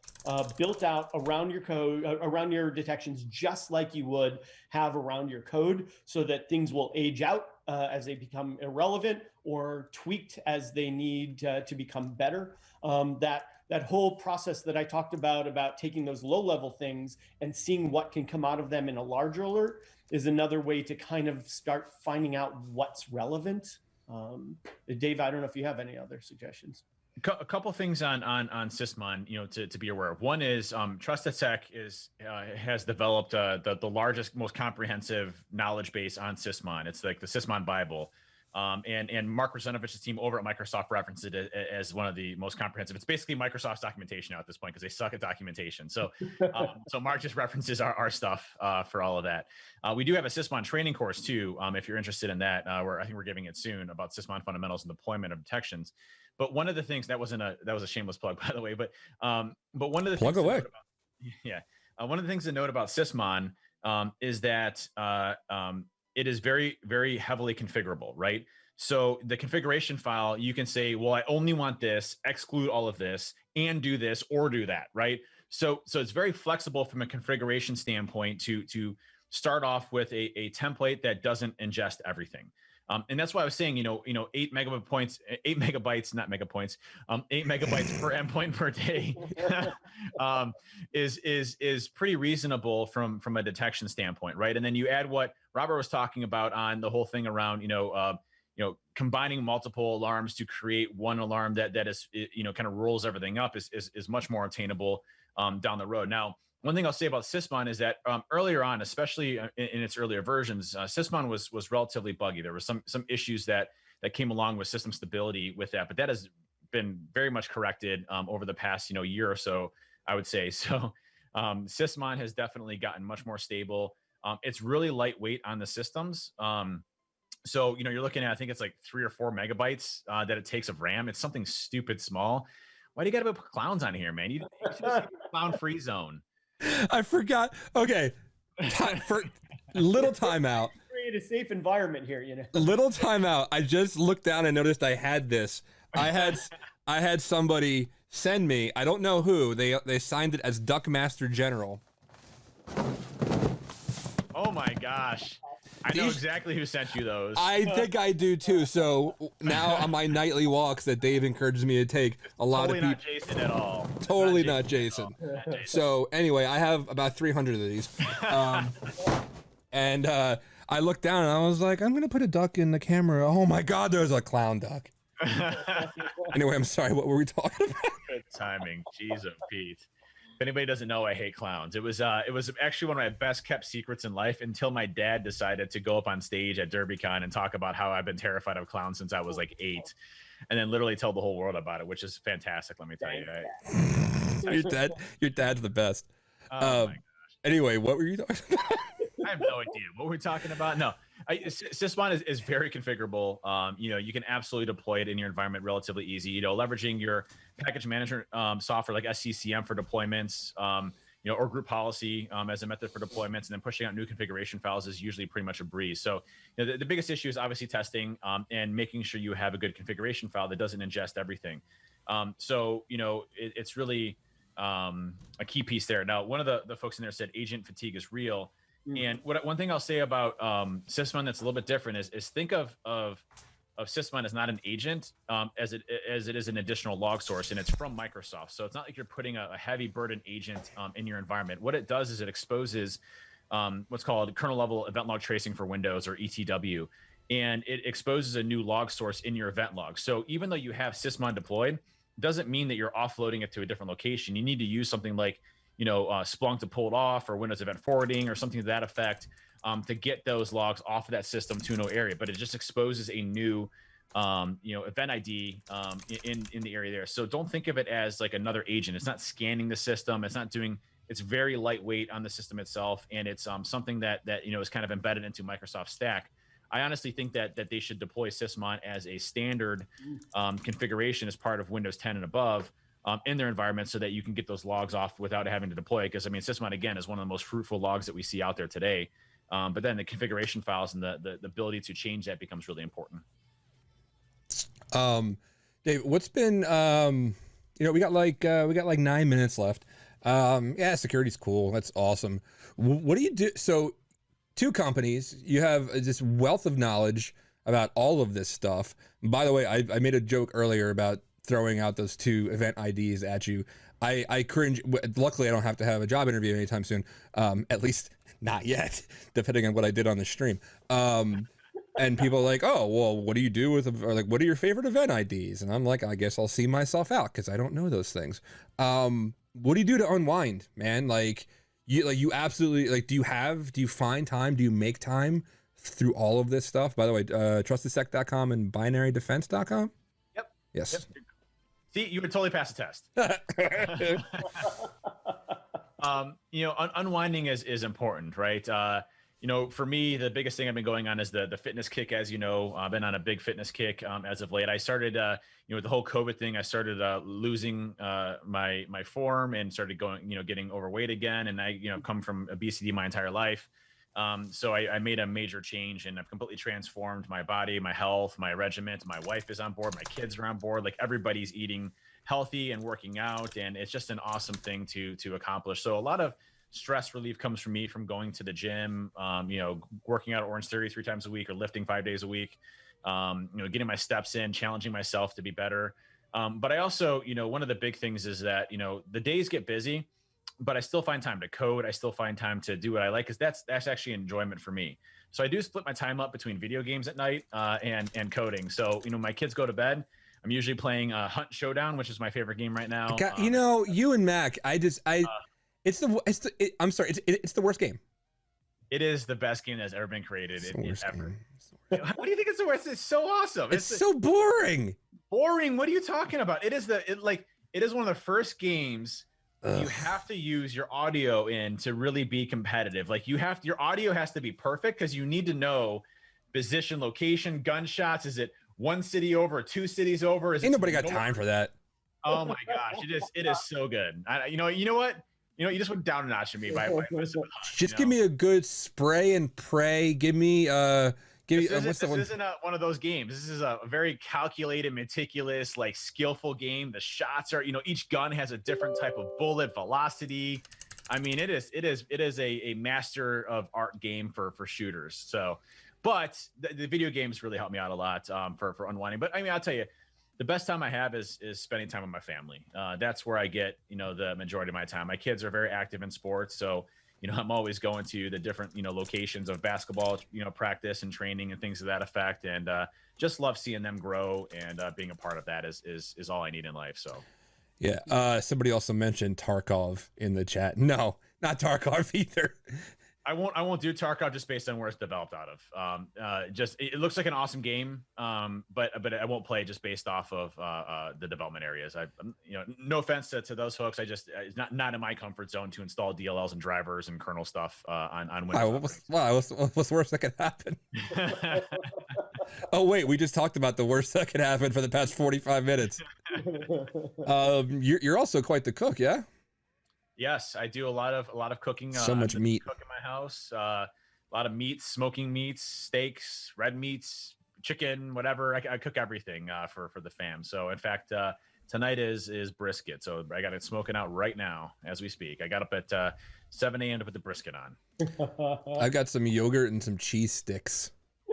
built out around your code, around your detections, just like you would have around your code, so that things will age out as they become irrelevant or tweaked as they need to become better. That whole process that I talked about taking those low-level things and seeing what can come out of them in a larger alert is another way to kind of start finding out what's relevant. Dave, I don't know if you have any other suggestions. A couple things on Sysmon, to be aware of. One is TrustedSec has developed the largest, most comprehensive knowledge base on Sysmon. It's like the Sysmon Bible. And Mark Rusanovich's team over at Microsoft referenced it as one of the most comprehensive. It's basically Microsoft's documentation now at this point, because they suck at documentation. So Mark just references our stuff for all of that. We do have a Sysmon training course too, if you're interested in that, where I think we're giving it soon, about Sysmon fundamentals and deployment of detections. But one of the things that was a shameless plug, by the way. But one of the plug things away. One of the things to note about Sysmon is that it is very, very heavily configurable, right? So the configuration file, you can say, well, I only want this, exclude all of this, and do this or do that, right? So it's very flexible from a configuration standpoint to start off with a template that doesn't ingest everything. And that's why I was saying, 8 megabytes, not megapoints, 8 megabytes per endpoint per day is pretty reasonable from a detection standpoint, right? And then you add what Robert was talking about on the whole thing around, combining multiple alarms to create one alarm that is, kind of rolls everything up is much more attainable down the road. Now, one thing I'll say about Sysmon is that earlier on, especially in its earlier versions, Sysmon was relatively buggy. There were some issues that came along with system stability with that, but that has been very much corrected over the past year or so, I would say. So Sysmon has definitely gotten much more stable. It's really lightweight on the systems. So you're looking at, I think it's like 3 or 4 megabytes that it takes of RAM. It's something stupid small. Why do you got to put clowns on here, man? You should have a clown-free zone. I forgot. Okay. For little timeout. Create a safe environment here, Little timeout. I just looked down and noticed I had this. I had somebody send me, I don't know who, they signed it as Duckmaster General. Oh my gosh. I know exactly who sent you those. I think I do too. So now on my nightly walks that Dave encourages me to take, a lot of people. Not Jason at all. Totally not Jason. So anyway, I have about 300 of these. And I looked down and I was like, I'm going to put a duck in the camera. Oh my God, there's a clown duck. Anyway, I'm sorry. What were we talking about? Good timing. Jeez, oh Pete. If anybody doesn't know, I hate clowns. It was actually one of my best kept secrets in life until my dad decided to go up on stage at Brrcon and talk about how I've been terrified of clowns since I was like 8, and then literally tell the whole world about it, which is fantastic. Let me tell you. Your dad's the best. Oh my gosh. Anyway, what were you talking about? I have no idea what we're talking about. No, Sysmon is very configurable. You can absolutely deploy it in your environment relatively easy. Leveraging your package management software like SCCM for deployments, or group policy as a method for deployments, and then pushing out new configuration files is usually pretty much a breeze. So the biggest issue is obviously testing and making sure you have a good configuration file that doesn't ingest everything. It's really a key piece there. Now, one of the folks in there said agent fatigue is real. And one thing I'll say about Sysmon that's a little bit different is think of Sysmon as not an agent as it is an additional log source, and it's from Microsoft. So it's not like you're putting a heavy burden agent in your environment. What it does is it exposes what's called kernel level event log tracing for Windows, or ETW, and it exposes a new log source in your event log. So even though you have Sysmon deployed, doesn't mean that you're offloading it to a different location. You need to use something like Splunk to pull it off, or Windows Event Forwarding, or something to that effect, to get those logs off of that system to no area. But it just exposes a new, event ID in the area there. So don't think of it as like another agent. It's not scanning the system. It's very lightweight on the system itself, and it's something that is kind of embedded into Microsoft stack. I honestly think that they should deploy Sysmon as a standard configuration as part of Windows 10 and above. In their environment, so that you can get those logs off without having to deploy it. Because Sysmon again is one of the most fruitful logs that we see out there today. But then the configuration files and the ability to change that becomes really important. Dave, what's been we got like 9 minutes left. Security's cool. That's awesome. What do you do? So 2 companies, you have this wealth of knowledge about all of this stuff. By the way, I made a joke earlier about throwing out those 2 event IDs at you. I cringe. Luckily, I don't have to have a job interview anytime soon. At least not yet, depending on what I did on the stream. And people are like, oh, well, what do you do with, or like, what are your favorite event IDs? And I'm like, I guess I'll see myself out because I don't know those things. What do you do to unwind, man? You absolutely, do you find time? Do you make time through all of this stuff? By the way, TrustedSec.com and BinaryDefense.com? Yep. Yes. Yep. See, you would totally pass the test. Unwinding is important, right? For me, the biggest thing I've been going on is the fitness kick. As you know, I've been on a big fitness kick as of late. I started, with the whole COVID thing, I started losing my form and started going, getting overweight again. And I, come from obesity my entire life. So I made a major change, and I've completely transformed my body, my health, my regiment. My wife is on board, my kids are on board. Like, everybody's eating healthy and working out, and it's just an awesome thing to accomplish. So a lot of stress relief comes from me from going to the gym, working out at Orange Theory 3 times a week or lifting 5 days a week, getting my steps in, challenging myself to be better. But I also, one of the big things is that, the days get busy, but I still find time to code. I still find time to do what I like, because that's actually enjoyment for me. So I do split my time up between video games at night and coding. So, my kids go to bed. I'm usually playing Hunt Showdown, which is my favorite game right now. You and Mac, it's the worst game. It is the best game that's ever been created ever. Game. What do you think it's the worst? It's so awesome. It's so boring. Boring. What are you talking about? It is one of the first games. You have to use your audio in to really be competitive. Like, your audio has to be perfect, because you need to know position, location, gunshots. Is it 1 city over, 2 cities over? Ain't nobody got time for that. Oh my gosh, it is so good. You know what? You just went down a notch for me by just give me a good spray and pray. Give me This isn't one of those games. This is a very calculated, meticulous, like, skillful game. The shots are, each gun has a different type of bullet velocity. I mean, it is a master of art game for shooters. So, but the video games really help me out a lot for unwinding. But I mean, I'll tell you, the best time I have is spending time with my family. That's where I get, the majority of my time. My kids are very active in sports, so I'm always going to the different, locations of basketball, practice and training and things of that effect. And just love seeing them grow, and being a part of that is all I need in life. So, yeah. Somebody also mentioned Tarkov in the chat. No, not Tarkov either. I won't do Tarkov just based on where it's developed out of. It looks like an awesome game, but I won't play just based off of the development areas. No offense to those folks. It's not in my comfort zone to install DLLs and drivers and kernel stuff on Windows. What's the worst that could happen? Oh wait, we just talked about the worst that could happen for the past 45 minutes. You're also quite the cook, yeah? Yes, I do a lot of cooking. So much meat. Cook in my house. A lot of meats, smoking meats, steaks, red meats, chicken, whatever. I cook everything for the fam. So in fact, tonight is brisket. So I got it smoking out right now as we speak. I got up at 7 a.m. to put the brisket on. I've got some yogurt and some cheese sticks.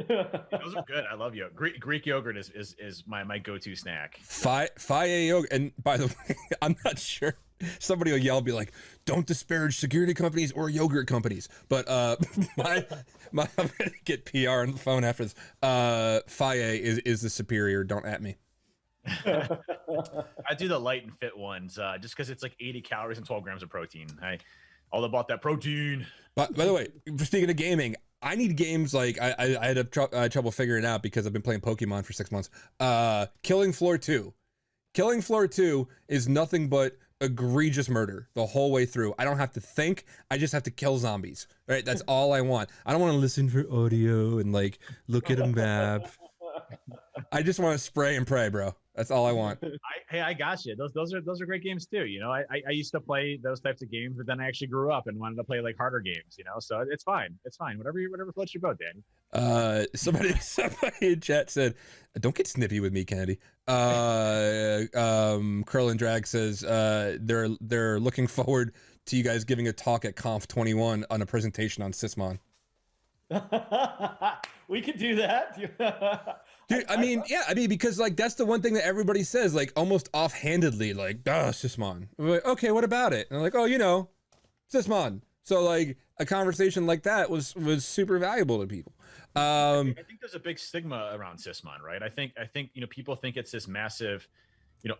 Those are good. I love yogurt. Greek yogurt is my go-to snack. Faye yogurt. And by the way, I'm not sure. Somebody will yell, be like, "Don't disparage security companies or yogurt companies." But I'm gonna get PR on the phone after this. Faye is the superior. Don't at me. I do the light and fit ones just because it's like 80 calories and 12 grams of protein. I all about that protein. But by the way, speaking of gaming, I need games like I had trouble figuring it out because I've been playing Pokemon for 6 months. Killing Floor 2. Killing Floor 2 is nothing but egregious murder the whole way through. I don't have to think. I just have to kill zombies. Right? That's all I want. I don't want to listen for audio and like look at a map. I just want to spray and pray, bro. That's all I want. Hey, I got you. Those are great games too. I used to play those types of games, but then I actually grew up and wanted to play like harder games. So it's fine. It's fine. Whatever floats your boat, Danny. Somebody in chat said, "Don't get snippy with me, Kennedy." Curl and Drag says they're looking forward to you guys giving a talk at Conf 21 on a presentation on Sysmon. We could do that. Dude, I mean, because like that's the one thing that everybody says, like almost offhandedly, like, Sysmon. We're like, okay, what about it? And I'm like, oh, Sysmon. So like a conversation like that was super valuable to people. I think there's a big stigma around Sysmon, right? I think people think it's this massive,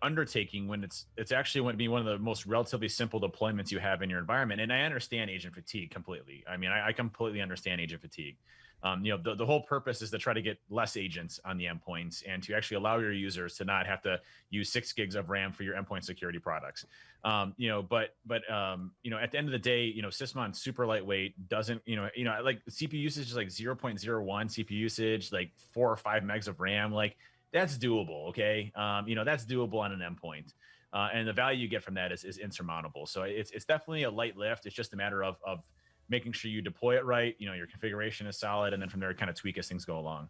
undertaking when it's actually going to be one of the most relatively simple deployments you have in your environment. And I understand agent fatigue completely. I mean, I completely understand agent fatigue. The whole purpose is to try to get less agents on the endpoints and to actually allow your users to not have to use 6 gigs of RAM for your endpoint security products. But at the end of the day, Sysmon's super lightweight, doesn't, like CPU usage is like 0.01 CPU usage, like 4 or 5 megs of RAM. Like that's doable. Okay. That's doable on an endpoint. And the value you get from that is insurmountable. So it's definitely a light lift. It's just a matter of making sure you deploy it right, your configuration is solid, and then from there kind of tweak as things go along.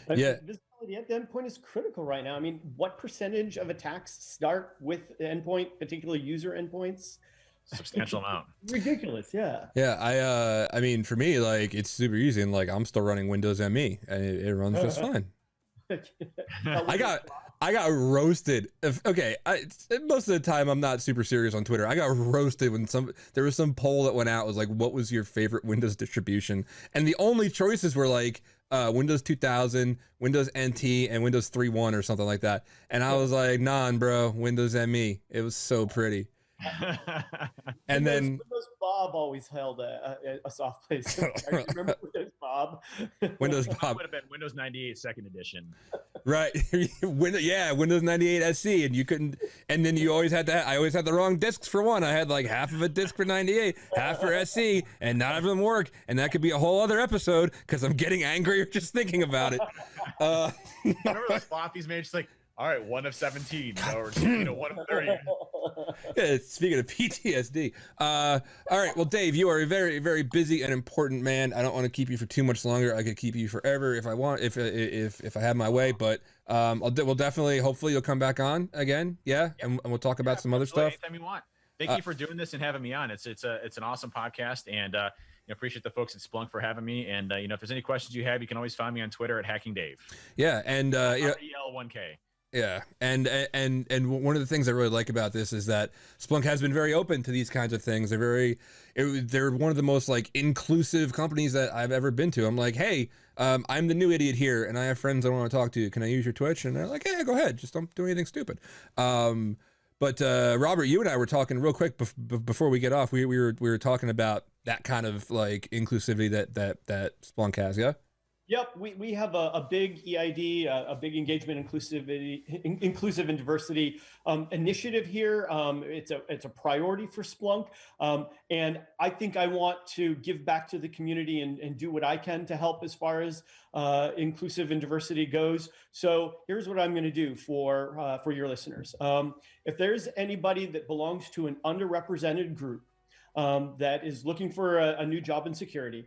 Yeah. Visibility at the endpoint is critical right now. I mean, what percentage of attacks start with the endpoint, particularly user endpoints? Substantial amount. Ridiculous, yeah. Yeah, I mean, for me, like, it's super easy, and like, I'm still running Windows ME, and it runs just fine. I got roasted. Most of the time I'm not super serious on Twitter. I got roasted when there was some poll that went out, was like, what was your favorite Windows distribution? And the only choices were like Windows 2000, Windows NT, and Windows 3.1 or something like that. And I was like, nah, bro, Windows ME. It was so pretty. And then Windows Bob always held a soft place. I remember Windows Bob. Windows Bob would have been Windows 98 second edition. Right. Windows 98 SC, and you couldn't, and then you always had to, I always had the wrong discs for one. I had like half of a disc for 98, half for SC, and none of them work. And that could be a whole other episode because I'm getting angrier just thinking about it. Remember those floppies made just like, all right, 1 of 17, or 1 of 30. Yeah, speaking of PTSD. All right, well, Dave, you are a very, very busy and important man. I don't want to keep you for too much longer. I could keep you forever if I want, if I had my way. But we'll definitely, hopefully, you'll come back on again. Yeah, and we'll talk about some other stuff. Anytime you want. Thank you for doing this and having me on. It's an awesome podcast, and appreciate the folks at Splunk for having me. And if there's any questions you have, you can always find me on Twitter at Hacking Dave. Yeah, and REL1K. Yeah, and one of the things I really like about this is that Splunk has been very open to these kinds of things. They're one of the most like inclusive companies that I've ever been to. I'm like, hey, I'm the new idiot here, and I have friends I want to talk to. Can I use your Twitch? And they're like, yeah, go ahead. Just don't do anything stupid. But Robert, you and I were talking real quick before we get off. We were talking about that kind of like inclusivity that Splunk has. Yeah. Yep, we have a big EID, a big engagement inclusive and diversity initiative here. It's a priority for Splunk, and I think I want to give back to the community and do what I can to help as far as inclusive and diversity goes. So here's what I'm going to do for your listeners. If there's anybody that belongs to an underrepresented group that is looking for a new job in security,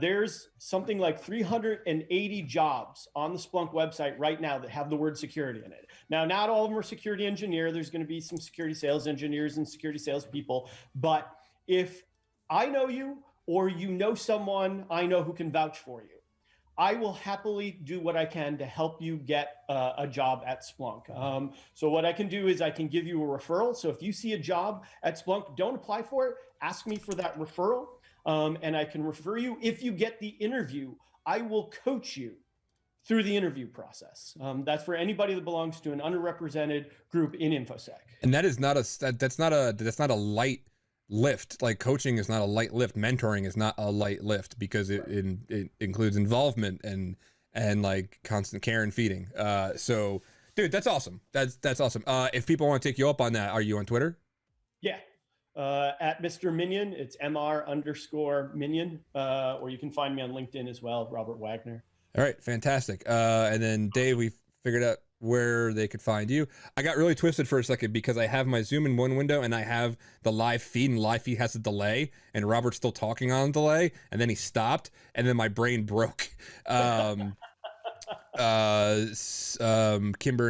there's something like 380 jobs on the Splunk website right now that have the word security in it. Now, not all of them are security engineer. There's going to be some security sales engineers and security sales people. But if I know you or you know someone I know who can vouch for you, I will happily do what I can to help you get a job at Splunk. So what I can do is I can give you a referral. So if you see a job at Splunk, don't apply for it. Ask me for that referral, and I can refer you. If you get the interview, I will coach you through the interview process. That's for anybody that belongs to an underrepresented group in InfoSec. And that is not that's not a light lift. Like, coaching is not a light lift. Mentoring is not a light lift because it includes involvement and like constant care and feeding. So dude, that's awesome. That's awesome. If people want to take you up on that, are you on Twitter? Yeah. At Mr. Minion, it's MR_Minion, or you can find me on LinkedIn as well, Robert Wagner. All right, fantastic. And then Dave, we figured out where they could find you. I got really twisted for a second because I have my Zoom in one window and I have the live feed, and live feed has a delay, and Robert's still talking on delay, and then he stopped, and then my brain broke. Kimber in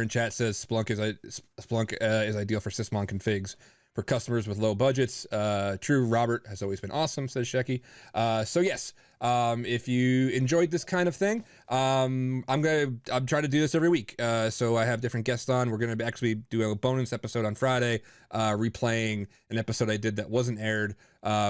chat says Splunk is ideal for Sysmon configs for customers with low budgets. True, Robert has always been awesome, says Shecky. So yes, if you enjoyed this kind of thing, I'm trying to do this every week. So I have different guests on. We're going to actually do a bonus episode on Friday, replaying an episode I did that wasn't aired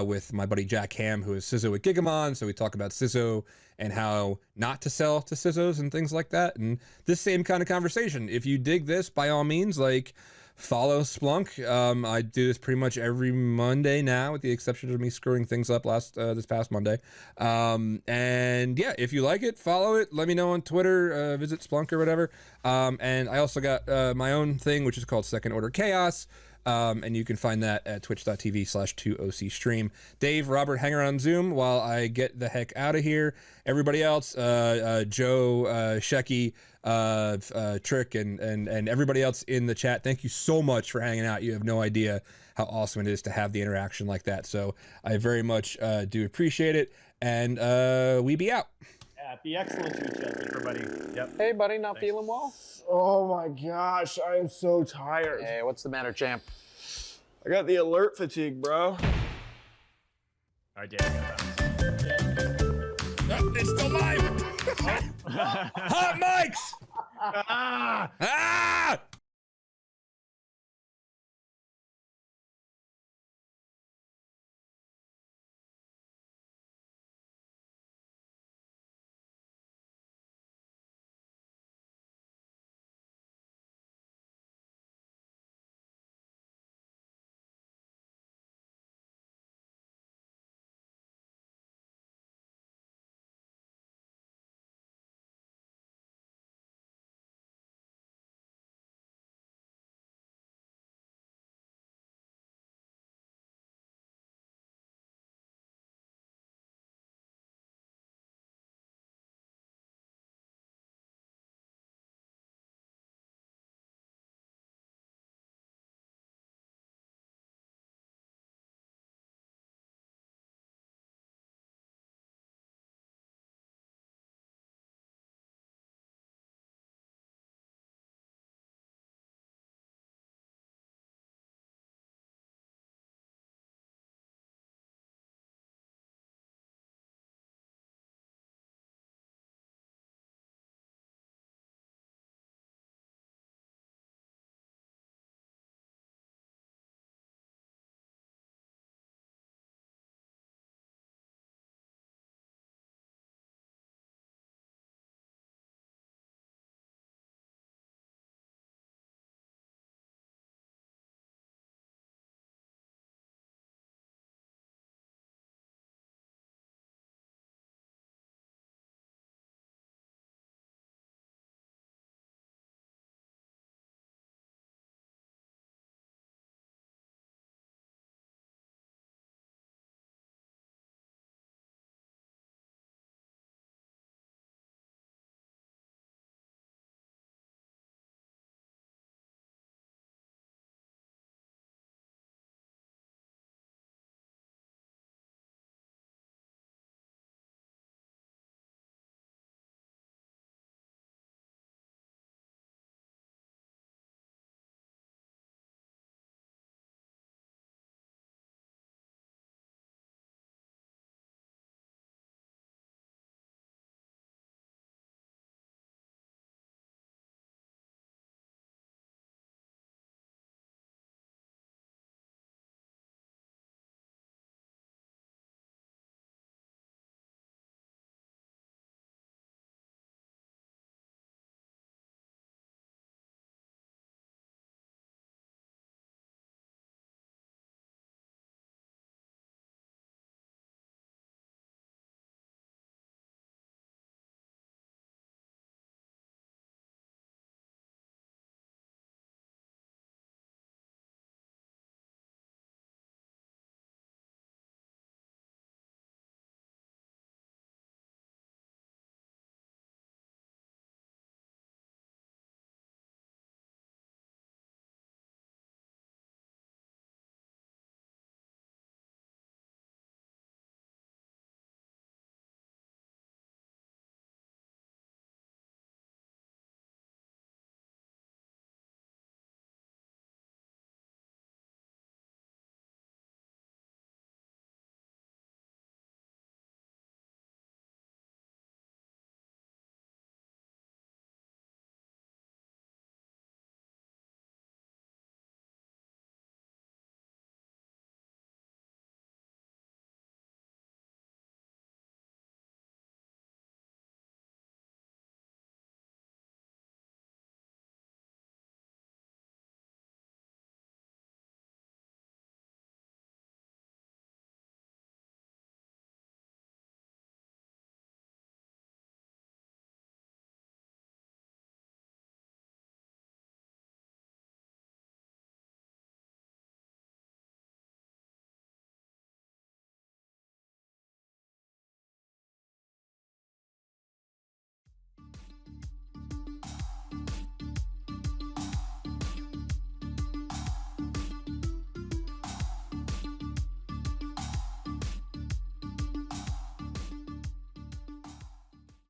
with my buddy Jack Ham, who is CISO at Gigamon. So we talk about CISO and how not to sell to CISOs and things like that. And this same kind of conversation. If you dig this, by all means, like, follow Splunk. I do this pretty much every Monday now, with the exception of me screwing things up this past Monday. And yeah, if you like it, follow it. Let me know on Twitter. Visit Splunk or whatever. And I also got my own thing, which is called Second Order Chaos. And you can find that at twitch.tv/2OC stream. Dave, Robert, hang around Zoom while I get the heck out of here. Everybody else, Joe, Shecky, Trick, and everybody else in the chat, thank you so much for hanging out. You have no idea how awesome it is to have the interaction like that. So I very much do appreciate it. And we be out. Yeah, be excellent to each other, everybody. Yep. Hey, buddy, not feeling well? Oh my gosh, I am so tired. Hey, what's the matter, champ? I got the alert fatigue, bro. All right, Dave, I got that. Oh, it's still live. Hot mics. Ah! Ah!